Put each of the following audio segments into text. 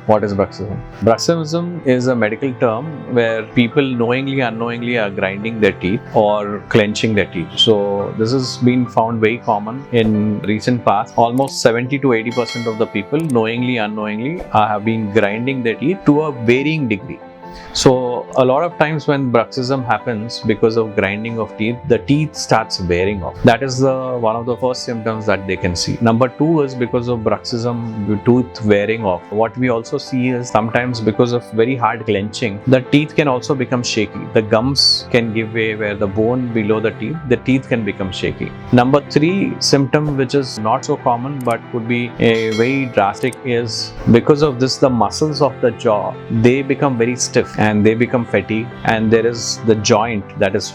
What is Bruxism? Bruxism is a medical term where people knowingly, unknowingly are grinding their teeth or clenching their teeth. So this has been found very common in recent past. Almost 70 to 80% of the people knowingly, unknowingly have been grinding their teeth to a varying degree. So a lot of times when bruxism happens because of grinding of teeth, the teeth starts wearing off. That is one of the first symptoms that they can see. Number two is because of bruxism, tooth wearing off. What we also see is sometimes because of very hard clenching, the teeth can also become shaky. The gums can give way where the bone below the teeth can become shaky. Number three symptom, which is not so common but could be a very drastic, is because of this, the muscles of the jaw, they become very stiff and they become fatigued, and there is the joint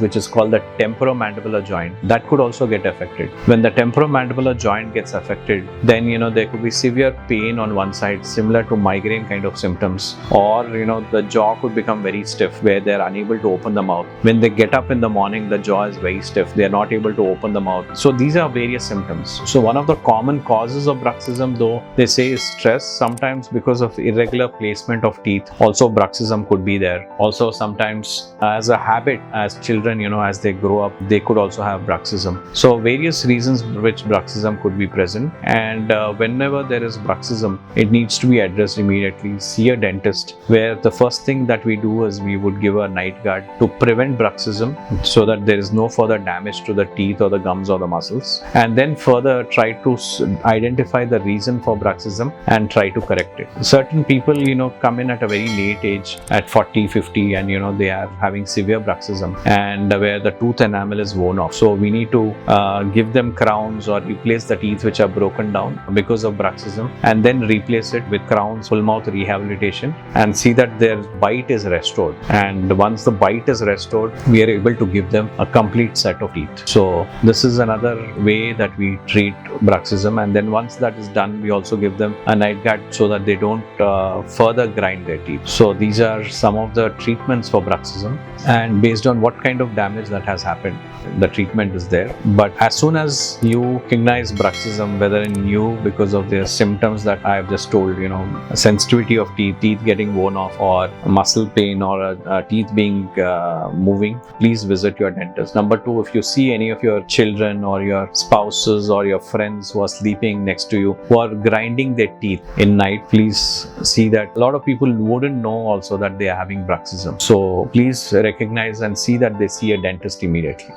which is called the temporomandibular joint that could also get affected. When the temporomandibular joint gets affected, then there could be severe pain on one side, similar to migraine kind of symptoms, or the jaw could become very stiff where they are unable to open the mouth. When they get up in the morning, the jaw is very stiff, they are not able to open the mouth. So these are various symptoms. So one of the common causes of bruxism, though, they say is stress. Sometimes because of irregular placement of teeth, also bruxism could be there. Also sometimes as a habit, as children, as they grow up, they could also have bruxism. So various reasons which bruxism could be present, and whenever there is bruxism, it needs to be addressed immediately. See a dentist, where the first thing that we do is we would give a night guard to prevent bruxism so that there is no further damage to the teeth or the gums or the muscles, and then further try to identify the reason for bruxism and try to correct it. Certain people come in at a very late age, at 40, 50, and they are having severe bruxism, and where the tooth enamel is worn off. So we need to give them crowns or replace the teeth which are broken down because of bruxism, and then replace it with crowns, full mouth rehabilitation, and see that their bite is restored. And once the bite is restored, we are able to give them a complete set of teeth. So this is another way that we treat bruxism, and then once that is done, we also give them a night guard so that they don't further grind their teeth. So these are some of the treatments for bruxism, and based on what kind of damage that has happened, the treatment is there. But as soon as you recognize bruxism, whether in you because of the symptoms that I have just told, sensitivity of teeth getting worn off, or muscle pain, or teeth being moving, please visit your dentist. Number two, if you see any of your children or your spouses or your friends who are sleeping next to you who are grinding their teeth in night, please see that. A lot of people wouldn't know also that they are having bruxism. So please recognize and see that they see a dentist immediately.